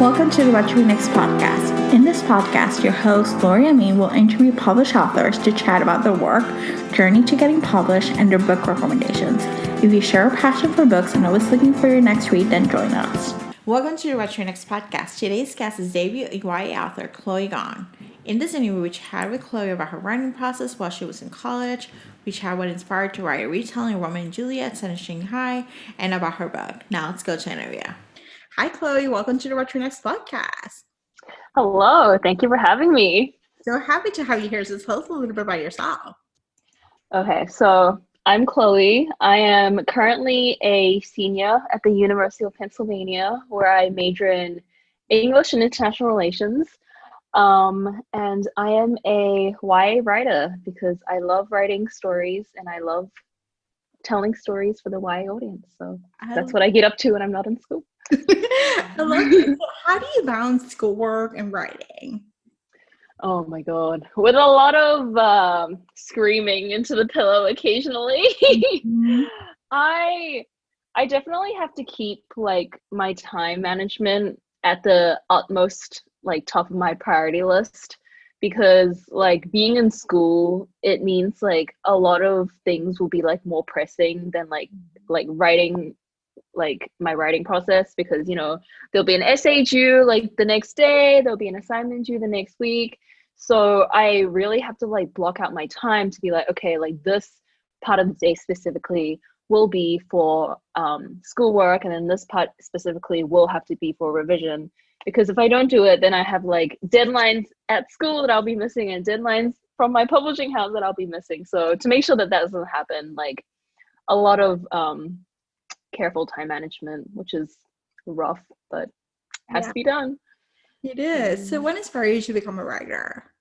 Welcome to the What to Read Next podcast. In this podcast, your host, Lori Amin, will interview published authors to chat about their work, journey to getting published, and their book recommendations. If you share a passion for books and always looking for your next read, then join us. Welcome to the What to Read Next podcast. Today's guest is debut YA author Chloe Gong. In this interview, we chat with Chloe about her writing process while she was in college. We chat what inspired her to write a retelling Romeo and Juliet set in Shanghai, and about her book. Now let's go to the interview. Hi, Chloe. Welcome to the What to Read Next podcast. Hello. Thank you for having me. So happy to have you here. So tell us a little bit about yourself. Okay, so I'm Chloe. I am currently a senior at the University of Pennsylvania, where I major in English and International Relations. And I am a YA writer because I love writing stories and I love telling stories for the YA audience. So that's what I get up to when I'm not in school. I love it. So how do you balance schoolwork and writing? Oh my God. With a lot of screaming into the pillow occasionally. Mm-hmm. I definitely have to keep like my time management at the utmost like top of my priority list, because like being in school, it means like a lot of things will be like more pressing than like writing, like my writing process, because there'll be an essay due like the next day, there'll be an assignment due the next week. So I really have to like block out my time to be like, okay, like this part of the day specifically will be for schoolwork, and then this part specifically will have to be for revision, because if I don't do it, then I have like deadlines at school that I'll be missing and deadlines from my publishing house that I'll be missing. So to make sure that doesn't happen, like a lot of careful time management, which is rough, but has to be done. It is. So when inspired you to become a writer?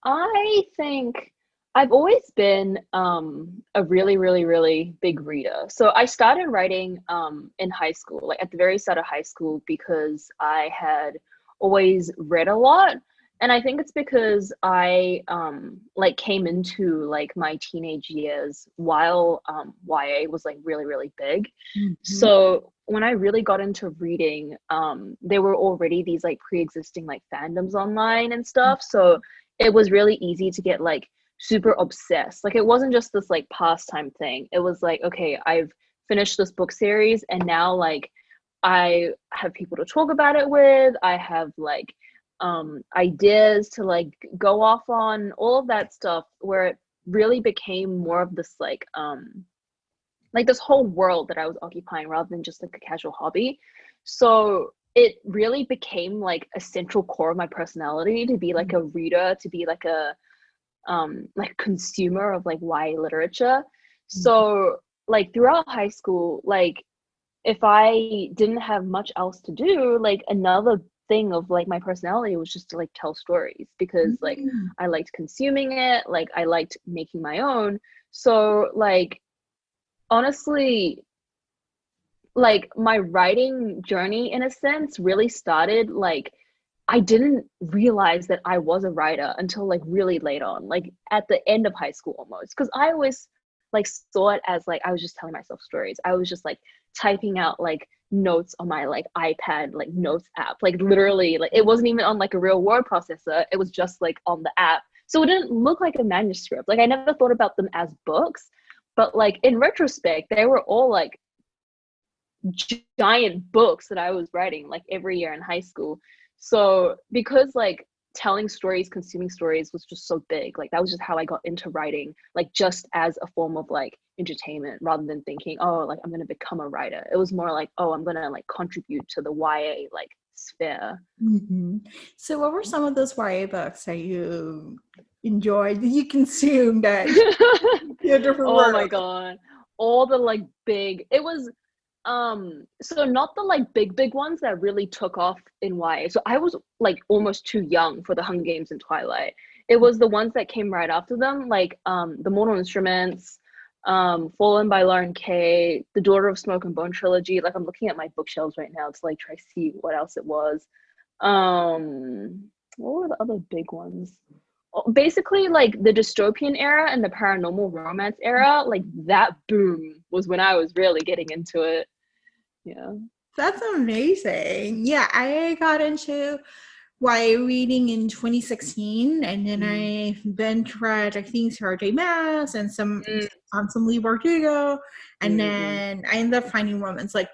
I think I've always been a really, really, really big reader. So I started writing in high school, like at the very start of high school, because I had always read a lot. And I think it's because I like came into like my teenage years while YA was like really, really big. Mm-hmm. So when I really got into reading, there were already these like pre-existing like fandoms online and stuff. So it was really easy to get like super obsessed. Like it wasn't just this like pastime thing. It was like, okay, I've finished this book series and now like I have people to talk about it with. I have like ideas to like go off on, all of that stuff, where it really became more of this like this whole world that I was occupying rather than just like a casual hobby. So it really became like a central core of my personality to be like a reader, to be like a like consumer of like YA literature. So like throughout high school, like if I didn't have much else to do, like another thing of like my personality was just to like tell stories, because like I liked consuming it, like I liked making my own. So like honestly, like my writing journey in a sense really started like I didn't realize that I was a writer until like really late on, like at the end of high school almost, because I always like saw it as like I was just telling myself stories. I was just like typing out like notes on my like iPad like notes app, like literally like it wasn't even on like a real word processor, it was just like on the app, so it didn't look like a manuscript. Like I never thought about them as books, but like in retrospect they were all like giant books that I was writing like every year in high school. So because like telling stories, consuming stories was just so big, like that was just how I got into writing, like just as a form of like entertainment, rather than thinking, oh, like I'm gonna become a writer. It was more like, oh, I'm gonna like contribute to the YA like sphere. Mm-hmm. So what were some of those YA books that you enjoyed, that you consumed, that oh my God, all the like big, it was so not the like big ones that really took off in YA. So I was like almost too young for the Hunger Games and Twilight. It was the ones that came right after them, like the Mortal Instruments, Fallen by Lauren Kay, the Daughter of Smoke and Bone trilogy. Like I'm looking at my bookshelves right now to like try to see what else it was. What were the other big ones? Basically like the dystopian era and the paranormal romance era, like that boom was when I was really getting into it. Yeah. That's amazing. Yeah, I got into YA reading in 2016, and then Mm, I binge read, I think, Sarah J. Maas and mm, some Lee Bardugo, and mm, mm. then I ended up finding romance. Like,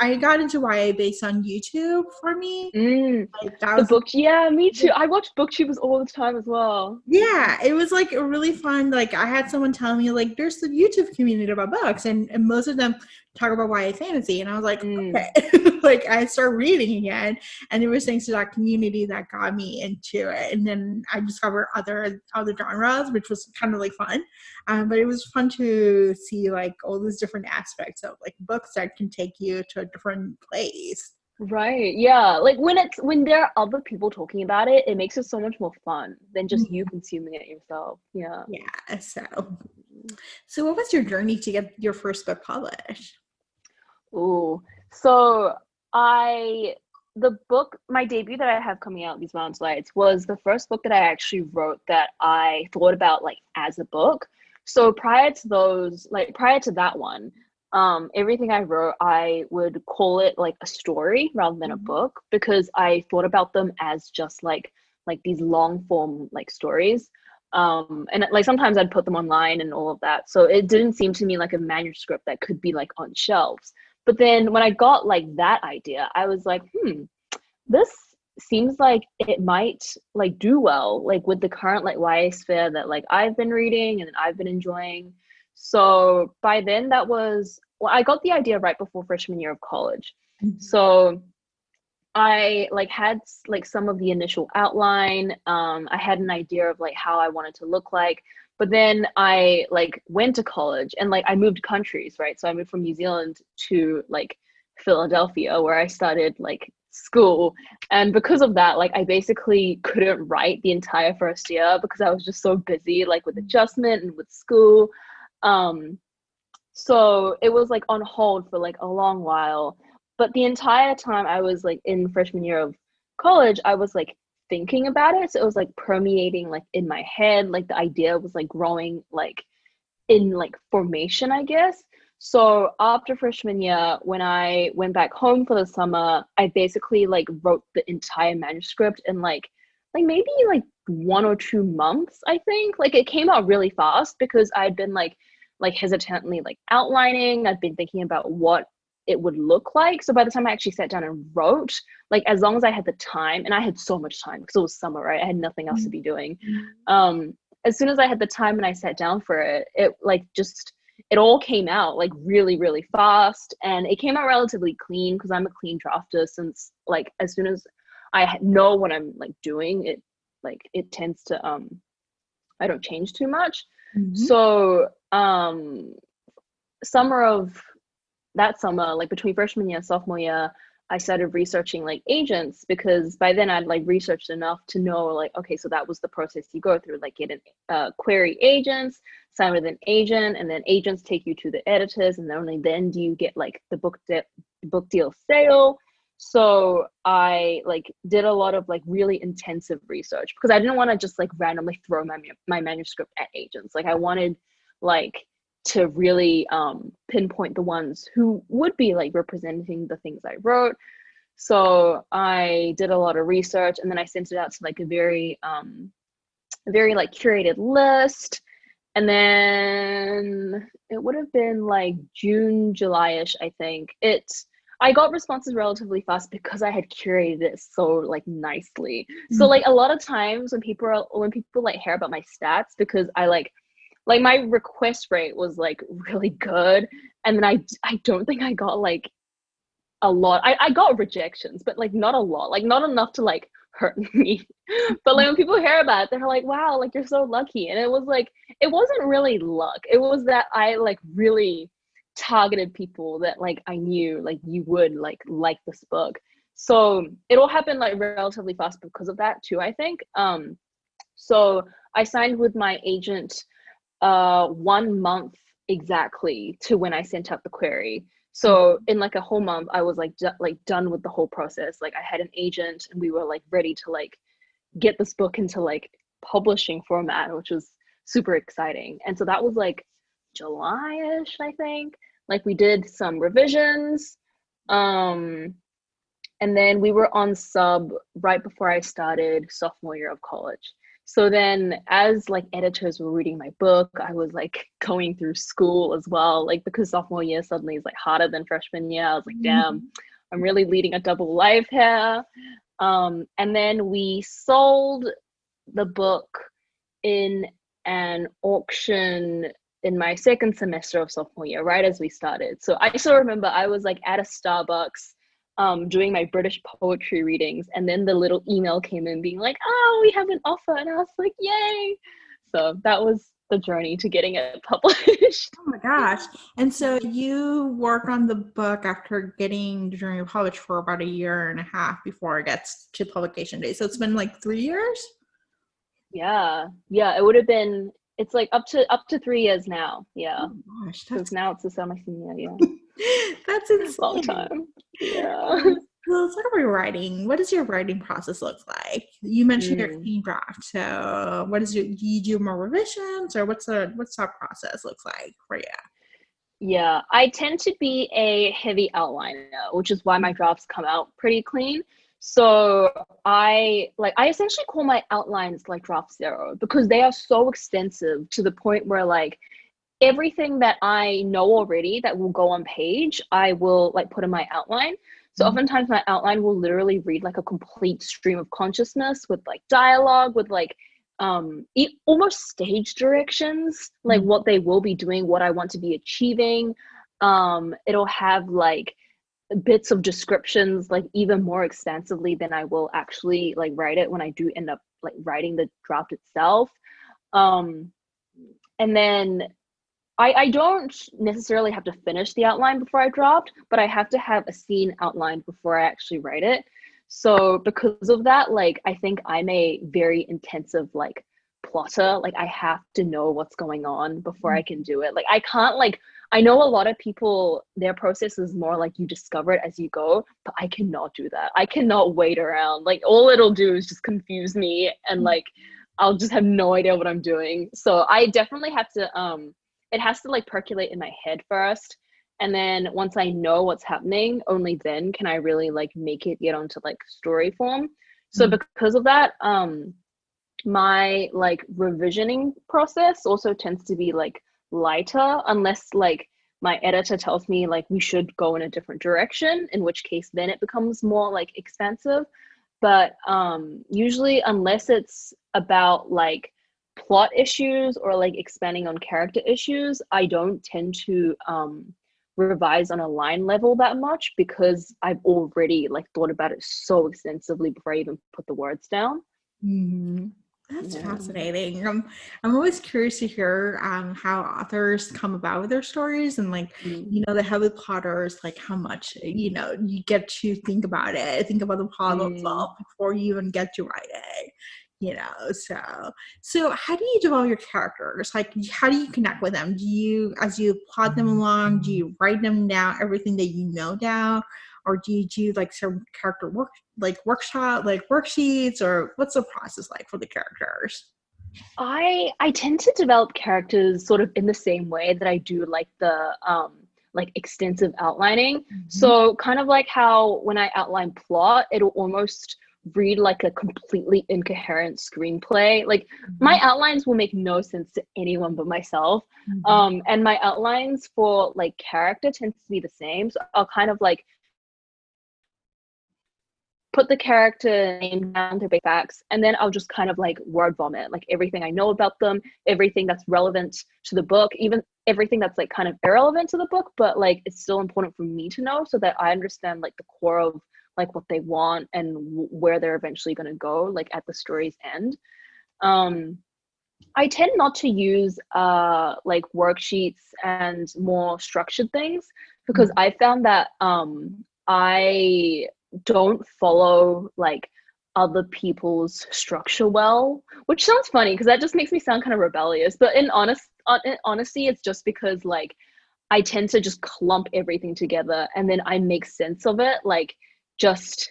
I got into YA based on YouTube for me. Mm. Like, that The was book, yeah, me too. I watch booktubers all the time as well. yeah, it was like a really fun. Like, I had someone tell me like there's the YouTube community about books, and most of them talk about YA fantasy, and I was like, Mm. okay. Like, I started reading again, and it was thanks to that community that got me into it. And then I discovered other genres, which was kind of like fun. But it was fun to see like all these different aspects of like books that can take you to a different place. Right. Yeah. Like when there are other people talking about it, it makes it so much more fun than just you consuming it yourself. Yeah. Yeah. So what was your journey to get your first book published? Ooh. So I the book, my debut that I have coming out, These Mountain Lights, was the first book that I actually wrote that I thought about like as a book. So prior to that one, everything I wrote, I would call it like a story rather than a Mhm. book because I thought about them as just like these long form like stories. And like sometimes I'd put them online and all of that. So it didn't seem to me like a manuscript that could be like on shelves. But then when I got like that idea, I was like, this seems like it might like do well, like with the current like YA sphere that like I've been reading and I've been enjoying. So by then I got the idea right before freshman year of college. Mhm. So I like had like some of the initial outline. I had an idea of like how I wanted to look like, but then I like went to college and like I moved countries, right? So I moved from New Zealand to like Philadelphia where I started like school. And because of that, like I basically couldn't write the entire first year because I was just so busy like with adjustment and with school. Um, so it was like on hold for like a long while. But the entire time I was like in freshman year of college, I was like thinking about it. So it was like permeating like in my head. Like the idea was like growing like in like formation, I guess. So after freshman year, when I went back home for the summer, I basically like wrote the entire manuscript in like maybe like 1 or 2 months, I think. Like it came out really fast because I'd been like hesitantly like outlining. I'd been thinking about what it would look like. So by the time I actually sat down and wrote, like as long as I had the time, and I had so much time because it was summer, right? I had nothing else to be doing. Um, as soon as I had the time and I sat down for it, it like just it all came out like really, really fast, and it came out relatively clean because I'm a clean drafter. Since like as soon as I know what I'm like doing, it tends to I don't change too much. Mhm. So summer of that summer, like between freshman year and sophomore year, I started researching like agents because by then I'd like researched enough to know like, okay, so that was the process you go through, like get an query agents, sign with an agent, and then agents take you to the editors, and only then do you get like the book deal sale. So I like did a lot of like really intensive research because I didn't want to just like randomly throw my manuscript at agents. Like I wanted like to really pinpoint the ones who would be like representing the things I wrote. So I did a lot of research and then I sent it out to like a very like curated list. And then it would have been like June, July-ish, I think. I got responses relatively fast because I had curated it so like nicely. So like a lot of times when people like hear about my stats because I like my request rate was like really good, and then I don't think I got like a lot. I got rejections, but like not a lot, like not enough to like hurt me. But like when people hear about it, they're like, wow, like you're so lucky. And it was like it wasn't really luck, it was that I like really targeted people that like I knew like you would like this book. So it all happened like relatively fast because of that too, I think. So I signed with my agent 1 month exactly to when I sent out the query. So in like a whole month, I was like done with the whole process. Like I had an agent, and we were like ready to like get this book into like publishing format, which was super exciting. And so that was like July-ish, I think. Like we did some revisions, Um, and then we were on sub right before I started sophomore year of college. So then as like editors were reading my book, I was like going through school as well. Like because sophomore year suddenly is like harder than freshman year. I was like, damn, I'm really leading a double life here. And then we sold the book in an auction in my second semester of sophomore year, right as we started. So I still remember I was like at a Starbucks doing my British poetry readings, and then the little email came in being like, oh, we have an offer. And I was like, yay. So that was the journey to getting it published. Oh my gosh. And so you work on the book after getting the journey published for about a year and a half before it gets to publication day. So it's been like 3 years? Yeah. Yeah. It would have been, it's like up to 3 years now. Yeah. Oh gosh, Because that's now it's the summer senior. Yeah. that's insane. Long time. Yeah. Well, let's talk about your writing. What does your writing process look like? You mentioned your clean draft. So what is your, do you do more revisions, or what's that process looks like for you? Yeah, I tend to be a heavy outliner, which is why my drafts come out pretty clean. So I essentially call my outlines like draft zero because they are so extensive to the point where like everything that I know already that will go on page, I will like put in my outline. So oftentimes my outline will literally read like a complete stream of consciousness with like dialogue, with like almost stage directions, like what they will be doing, what I want to be achieving. It'll have like bits of descriptions like even more extensively than I will actually like write it when I do end up like writing the draft itself. And then I don't necessarily have to finish the outline before I draft, but I have to have a scene outlined before I actually write it. So because of that, like I think I'm a very intensive like plotter. Like I have to know what's going on before I can do it. Like I can't like I know a lot of people, their process is more like you discover it as you go, but I cannot do that. I cannot wait around. Like all it'll do is just confuse me and like I'll just have no idea what I'm doing. So I definitely have to it has to like percolate in my head first, and then once I know what's happening, only then can I really like make it get onto like story form. So because of that, my like revisioning process also tends to be like lighter, unless like my editor tells me like we should go in a different direction, in which case then it becomes more like expensive. But usually unless it's about like plot issues or like expanding on character issues, I don't tend to revise on a line level that much because I've already like thought about it so extensively before I even put the words down. That's fascinating. I'm always curious to hear how authors come about with their stories, and like the heavy plotters, like how much you get to think about the plot itself before you even get to write it. So how do you develop your characters? Like, how do you connect with them? Do you, as you plot them along, do you write them down, everything that you know down, or do you do like some character workshop, like worksheets, or what's the process like for the characters? I tend to develop characters sort of in the same way that I do like the like extensive outlining. So kind of like how when I outline plot, it'll almost read like a completely incoherent screenplay. Like my outlines will make no sense to anyone but myself. And my outlines for like character tends to be the same. So I'll kind of like put the character name down, their big facts, and then I'll just kind of like word vomit like everything I know about them, everything that's relevant to the book, even everything that's like kind of irrelevant to the book, but like it's still important for me to know so that I understand like the core of like what they want and where they're eventually going to go like at the story's end. I tend not to use like worksheets and more structured things because I found that I don't follow like other people's structure well, which sounds funny because that just makes me sound kind of rebellious, but in honesty it's just because like I tend to just clump everything together and then I make sense of it like just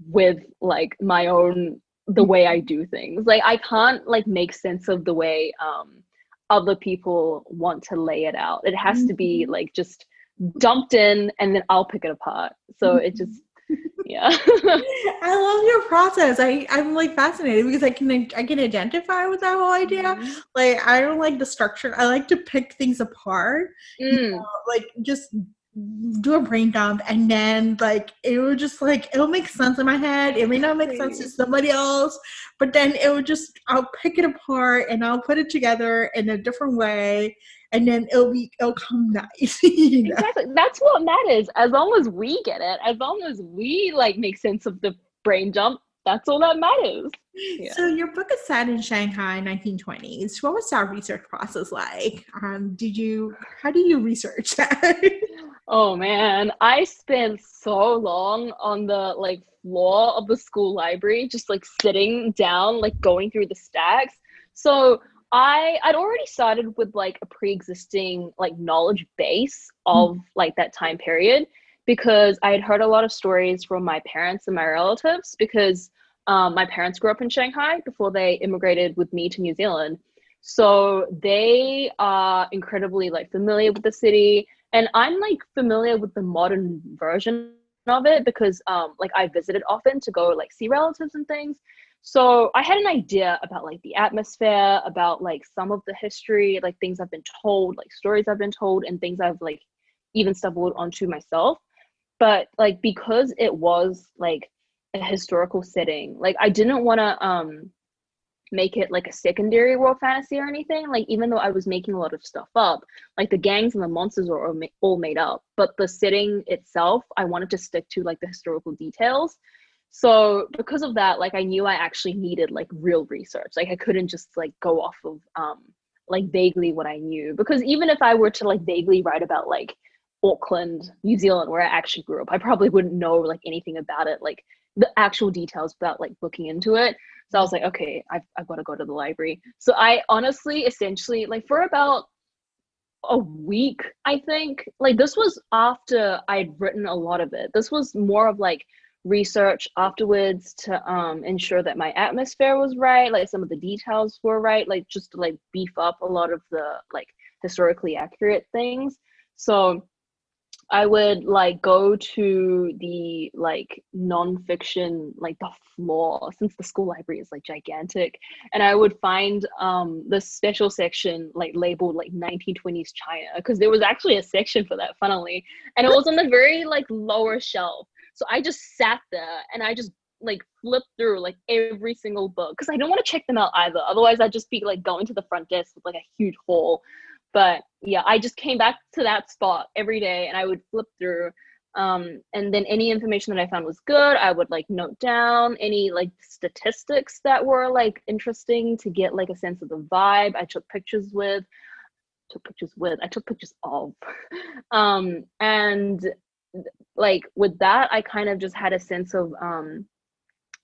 with like my own the way I do things. Like I can't like make sense of the way other people want to lay it out. It has to be like just dumped in, and then I'll pick it apart. So it just, yeah. I love your process. I'm like fascinated because I can identify with that whole idea. Like I don't like the structure. I like to pick things apart. Like just do a brain dump, and then like it will just like it'll make sense in my head. It may not make sense to somebody else, but then I'll pick it apart and I'll put it together in a different way, and then it'll come nice. You know? Exactly. That's what matters. As long as we get it, as long as we like make sense of the brain jump, that's all that matters. Yeah. So your book is set in Shanghai, 1920s. What was that research process like? How do you research that? Oh man, I spent so long on the like floor of the school library, just like sitting down, like going through the stacks. So I'd already started with like a pre-existing like knowledge base of like that time period, because I had heard a lot of stories from my parents and my relatives, because my parents grew up in Shanghai before they immigrated with me to New Zealand. So they are incredibly like familiar with the city, and I'm like familiar with the modern version of it because like I visited often to go like see relatives and things. So I had an idea about like the atmosphere, about like some of the history, like things I've been told, like stories I've been told, and things I've like even stumbled onto myself. But like because it was like a historical setting, like I didn't want to make it like a secondary world fantasy or anything. Like even though I was making a lot of stuff up, like the gangs and the monsters are all made up, but the setting itself, I wanted to stick to like the historical details. So because of that, like I knew I actually needed like real research. Like I couldn't just like go off of like vaguely what I knew, because even if I were to like vaguely write about like Auckland, New Zealand, where I actually grew up, I probably wouldn't know like anything about it, like the actual details, without like looking into it. So I was like, okay, I've got to go to the library. So I honestly, essentially, like for about a week, I think, like this was after I'd written a lot of it. This was more of like research afterwards to ensure that my atmosphere was right, like some of the details were right, like just to like beef up a lot of the like historically accurate things. So I would like go to the like nonfiction, like the floor, since the school library is like gigantic, and I would find the special section like labeled like 1920s China, because there was actually a section for that, funnily, and it was on the very like lower shelf. So I just sat there and I just like flipped through like every single book, because I don't want to check them out either. Otherwise, I'd just be like going to the front desk with like a huge haul. But yeah, I just came back to that spot every day and I would flip through. And then any information that I found was good, I would like note down any like statistics that were like interesting to get like a sense of the vibe. I took pictures of. And like with that, I kind of just had a sense of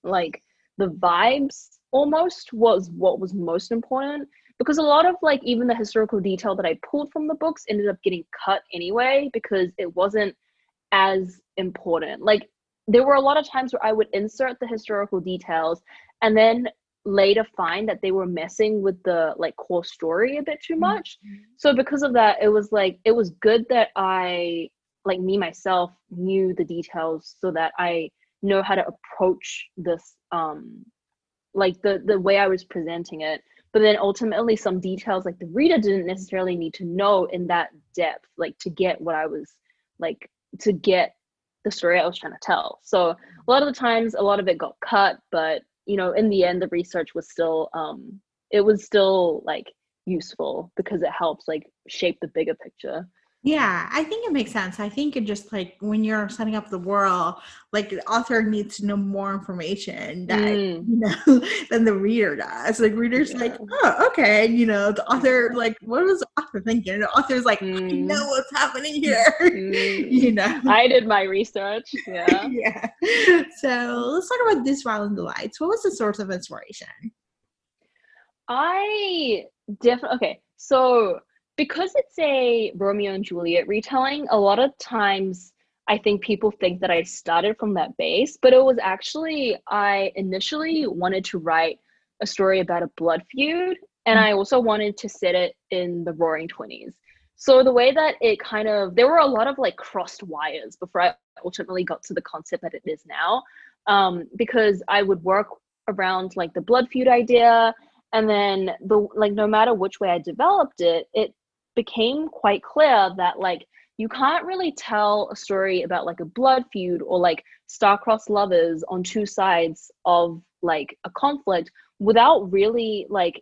like the vibes almost was what was most important, because a lot of like even the historical detail that I pulled from the books ended up getting cut anyway because it wasn't as important. Like there were a lot of times where I would insert the historical details and then later find that they were messing with the like core story a bit too much. So because of that, it was like it was good that I like me myself knew the details so that I know how to approach this like the way I was presenting it. But then ultimately some details like the reader didn't necessarily need to know in that depth, like to get what I was like, to get the story I was trying to tell. So a lot of the times a lot of it got cut, but you know, in the end the research was still it was still like useful because it helps like shape the bigger picture. Yeah, I think it makes sense. I think it just like when you're setting up the world, like the author needs to know more information that you know than the reader does. Like readers like, oh, okay, you know, the author like, what was the author thinking? And the author's like, I know what's happening here. You know, I did my research. Yeah. yeah. So let's talk about This Wild in the Lights. What was the source of inspiration? I definitely okay. So because it's a Romeo and Juliet retelling, a lot of times I think people think that I started from that base, but it was actually I initially wanted to write a story about a blood feud, and I also wanted to set it in the Roaring 20s. So the way that it kind of, there were a lot of like crossed wires before I ultimately got to the concept that it is now. Because I would work around like the blood feud idea, and then the like no matter which way I developed it, it became quite clear that like you can't really tell a story about like a blood feud or like star-crossed lovers on two sides of like a conflict without really like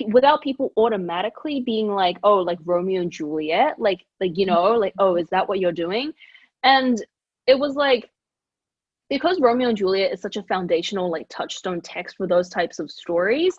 without people automatically being like, oh, like Romeo and Juliet, like you know, like, oh, is that what you're doing? And it was like, because Romeo and Juliet is such a foundational like touchstone text for those types of stories,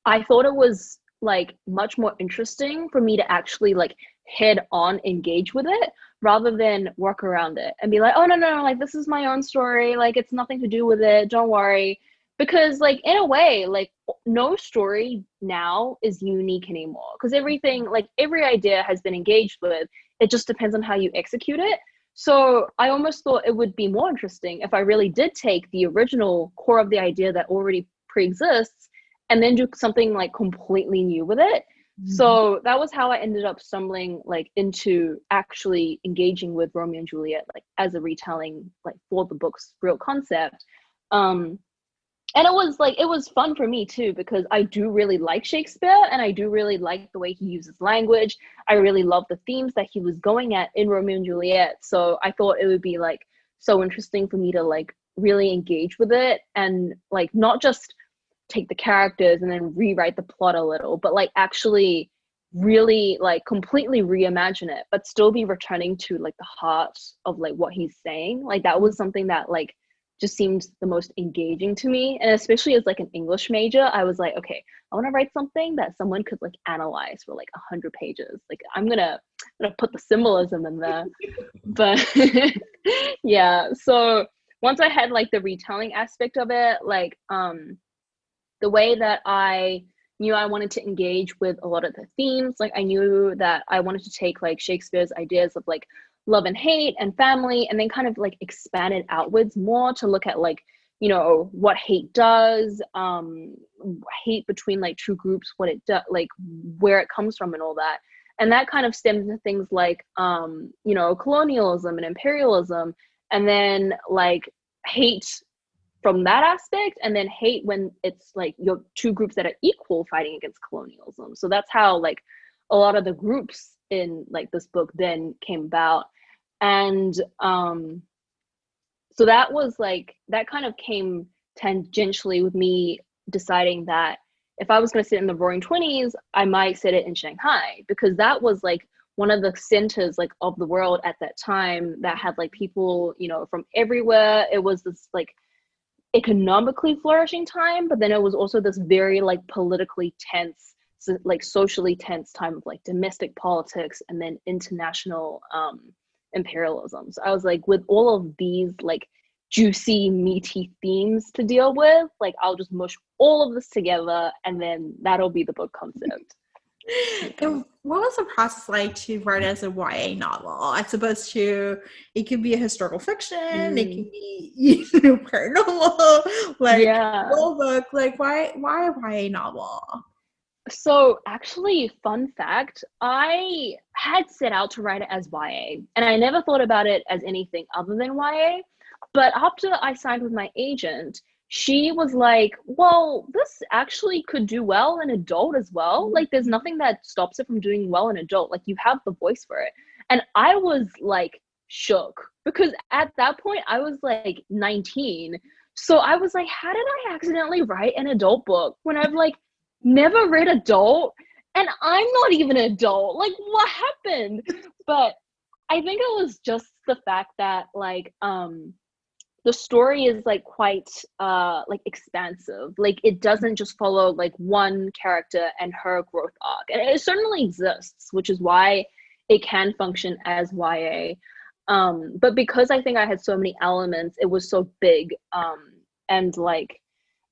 I thought it was like much more interesting for me to actually like head on engage with it rather than work around it and be like, oh no, like this is my own story, like it's nothing to do with it, don't worry. Because like in a way, like no story now is unique anymore because everything, like every idea has been engaged with. It just depends on how you execute it. So I almost thought it would be more interesting if I really did take the original core of the idea that already pre-exists and then do something like completely new with it. So that was how I ended up stumbling like into actually engaging with Romeo and Juliet like as a retelling like for the book's real concept. And it was fun for me too because I do really like Shakespeare and I do really like the way he uses language. I really love the themes that he was going at in Romeo and Juliet. So I thought it would be like so interesting for me to like really engage with it and like not just take the characters and then rewrite the plot a little, but like actually really like completely reimagine it, but still be returning to like the heart of like what he's saying. Like that was something that like just seemed the most engaging to me. And especially as like an English major, I was like, okay, I want to write something that someone could like analyze for like 100 pages. Like I'm gonna put the symbolism in there. But yeah, so once I had like the retelling aspect of it, like the way that I knew I wanted to engage with a lot of the themes, like I knew that I wanted to take like Shakespeare's ideas of like love and hate and family and then kind of like expand it outwards more to look at like, you know, what hate does, hate between like two groups, what it does, like where it comes from and all that. And that kind of stems into things like, you know, colonialism and imperialism, and then like hate from that aspect, and then hate when it's like your two groups that are equal fighting against colonialism. So that's how like a lot of the groups in like this book then came about. And so that was like that kind of came tangentially with me deciding that if I was going to sit in the Roaring Twenties, I might sit it in Shanghai because that was like one of the centers like of the world at that time that had like people, you know, from everywhere. It was this like economically flourishing time, but then it was also this very like politically tense, so, like socially tense time of like domestic politics and then international imperialism. So I was like, with all of these like juicy meaty themes to deal with, like I'll just mush all of this together and then that'll be the book concept. And what was the process like to write as a YA novel? As opposed to, it could be a historical fiction, it can be, you know, paranormal, like Yeah. a book. Like why a YA novel? So actually, fun fact, I had set out to write it as YA, and I never thought about it as anything other than YA. But after I signed with my agent, she was like, well, this actually could do well in adult as well. Like, there's nothing that stops it from doing well in adult. Like, you have the voice for it. And I was like shook because at that point, I was like 19. So I was like, how did I accidentally write an adult book when I've like never read adult and I'm not even an adult? Like, what happened? But I think it was just the fact that like the story is like quite like expansive. Like it doesn't just follow like one character and her growth arc, and it certainly exists, which is why it can function as YA. But because I think I had so many elements, it was so big, and like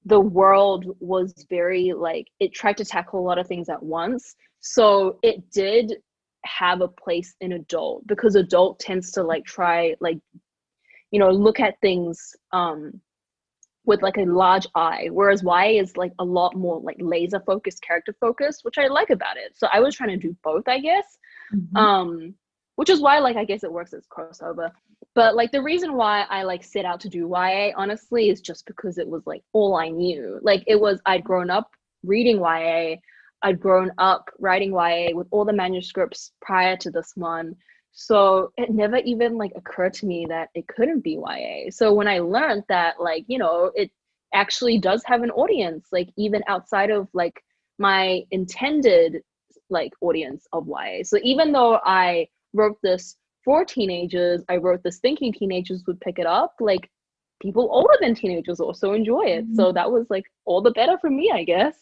the world was very like, it tried to tackle a lot of things at once, so it did have a place in adult because adult tends to like try like, you know, look at things with like a large I, whereas YA is like a lot more like laser focused, character focused, which I like about it. So I was trying to do both, I guess. Mm-hmm. Which is why like I guess it works as crossover. But like the reason why I like set out to do YA honestly is just because it was like all I knew. Like it was, I'd grown up reading YA, I'd grown up writing YA with all the manuscripts prior to this one. So it never even like occurred to me that it couldn't be YA. So when I learned that like, you know, it actually does have an audience, like even outside of like my intended like audience of YA. So even though I wrote this for teenagers, I wrote this thinking teenagers would pick it up, like people older than teenagers also enjoy it. So that was like all the better for me, I guess.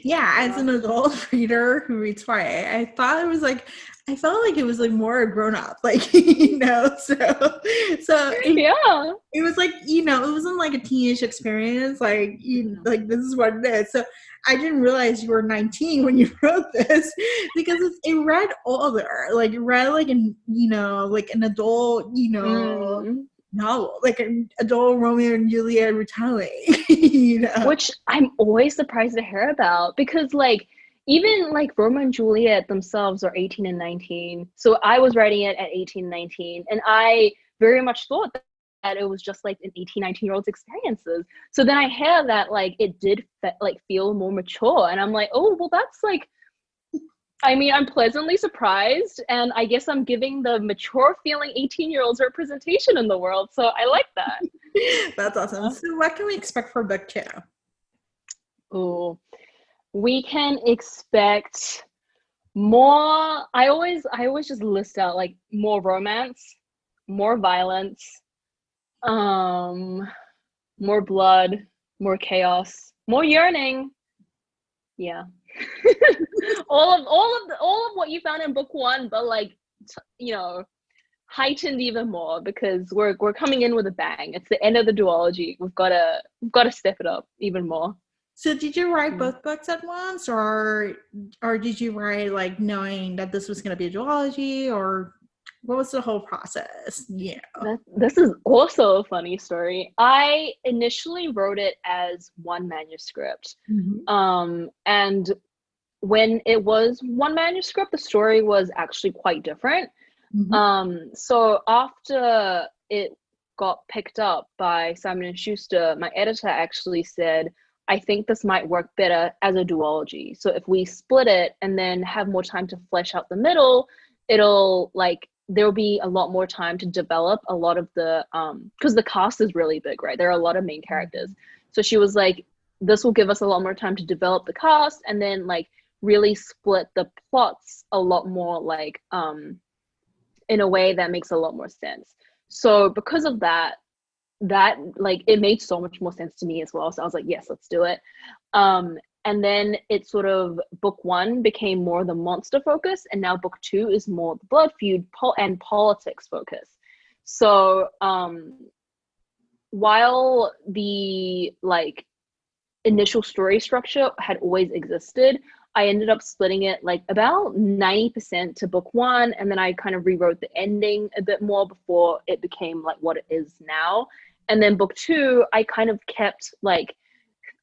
Yeah, as an adult reader who reads YA, I thought it was like, I felt like it was like more grown up, like, you know, so Yeah. it was like, you know, it wasn't like a teenage experience, like, you like, this is what it is. So I didn't realize you were 19 when you wrote this, because it read older, like it read like an, you know, like an adult, you know, novel, like an adult Romeo and Juliet retelling, you know. Which I'm always surprised to hear about, because like even like Romeo and Juliet themselves are 18 and 19. So I was writing it at 18, 19, and I very much thought that it was just like an 18, 19-year-old's experiences. So then I hear that like it did like feel more mature, and I'm like, oh, well, that's like, I mean, I'm pleasantly surprised, and I guess I'm giving the mature feeling 18-year-olds representation in the world. So I like that. That's awesome. So what can we expect for book 2? Oh, we can expect more. I always just list out like more romance, more violence, more blood, more chaos, more yearning. Yeah. all of what you found in book 1, but like you know, heightened even more, because we're coming in with a bang. It's the end of the duology. We've got to step it up even more. So did you write both books at once, or did you write like knowing that this was going to be a duology, or what was the whole process? Yeah. This is also a funny story. I initially wrote it as one manuscript. And when it was one manuscript, the story was actually quite different. So after it got picked up by Simon and Schuster, my editor actually said, I think this might work better as a duology. So if we split it and then have more time to flesh out the middle, it'll like, there'll be a lot more time to develop a lot of the, because the cast is really big, right? There are a lot of main characters. So she was like, this will give us a lot more time to develop the cast, and then like really split the plots a lot more, like, in a way that makes a lot more sense. So because of that like it made so much more sense to me as well. So I was like, yes, let's do it. And then it sort of, book 1 became more the monster focus, and now book 2 is more the blood feud and politics focus. So while the like initial story structure had always existed, I ended up splitting it like about 90% to book 1, and then I kind of rewrote the ending a bit more before it became like what it is now. And then book 2, I kind of kept like,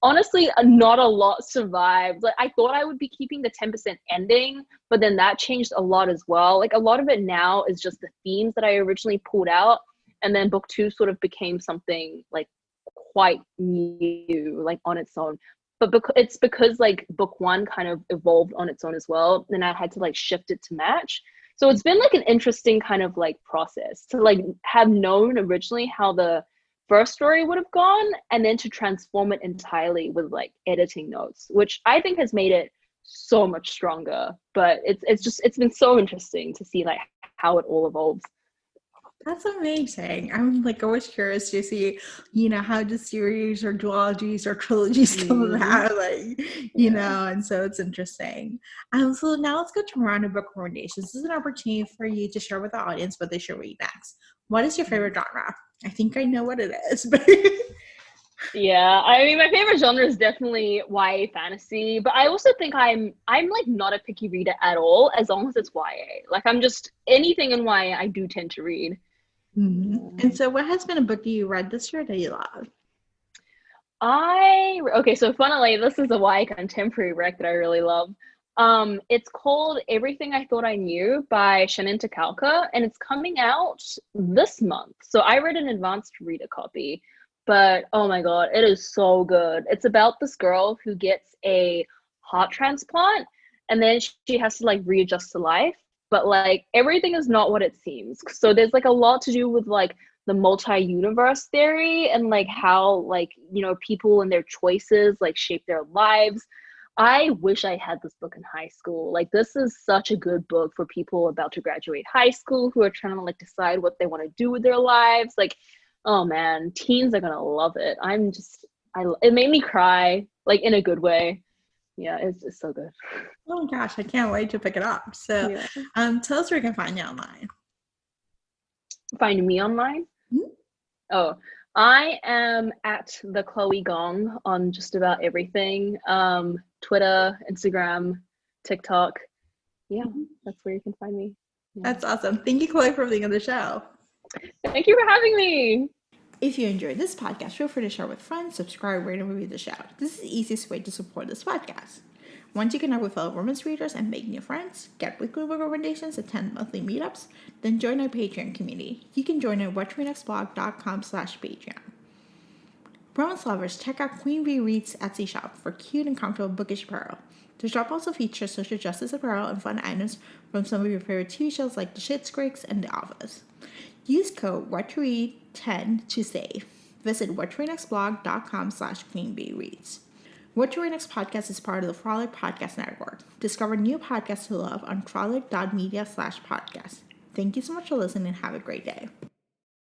honestly, not a lot survived. Like I thought I would be keeping the 10% ending, but then that changed a lot as well. Like a lot of it now is just the themes that I originally pulled out, and then book 2 sort of became something like quite new, like on its own. But it's because like book 1 kind of evolved on its own as well, and I had to like shift it to match. So it's been like an interesting kind of like process to like have known originally how the first story would have gone, and then to transform it entirely with like editing notes, which I think has made it so much stronger. But it's been so interesting to see like how it all evolves. That's amazing. I'm like always curious to see, you know, how the series or duologies or trilogies come about, like, you know, and so it's interesting. So now let's go to round of book recommendations. This is an opportunity for you to share with the audience what they should read next. What is your favorite genre? I think I know what it is, but yeah, I mean, my favorite genre is definitely YA fantasy, but I also think I'm like not a picky reader at all, as long as it's YA. Like I'm just, anything in YA I do tend to read. And so what has been a book you read this year that you love? Okay, so funnily, this is a YA contemporary rec that I really love. It's called Everything I Thought I Knew by Shannon Takalka, and it's coming out this month. So I read an advanced reader copy, but oh my God, it is so good. It's about this girl who gets a heart transplant, and then she has to like readjust to life, but like everything is not what it seems. So there's like a lot to do with like the multi-universe theory and like how like people and their choices like shape their lives. I wish I had this book in high school. Like this is such a good book for people about to graduate high school who are trying to like decide what they want to do with their lives. Like, oh man, teens are gonna love it. It made me cry like in a good way. Yeah, it's so good. Oh my gosh, I can't wait to pick it up. So Yeah. tell us where we can find you online. Find me online. Mhm. Oh, I am at the Chloe Gong on just about everything. Twitter, Instagram, TikTok. Yeah, that's where you can find me. Yeah. That's awesome. Thank you, Chloe, for being on the show. Thank you for having me. If you enjoyed this podcast, feel free to share with friends, subscribe, rate, and review the show. This is the easiest way to support this podcast. Once you connect with fellow romance readers and make new friends, get weekly book recommendations, attend monthly meetups, then join our Patreon community. You can join at whattoreadnextblog.com/Patreon. Romance lovers, check out Queen Bee Reads Etsy shop for cute and comfortable bookish apparel. The shop also features social justice apparel and fun items from some of your favorite TV shows like The Schitt's Creek and The Office. Use code WhatToRead10 to save. Visit whattoreadnextblog.com/queenbeereads. What to Read Next podcast is part of the Frolic Podcast Network. Discover new podcasts to love on frolic.media/podcast. Thank you so much for listening and have a great day.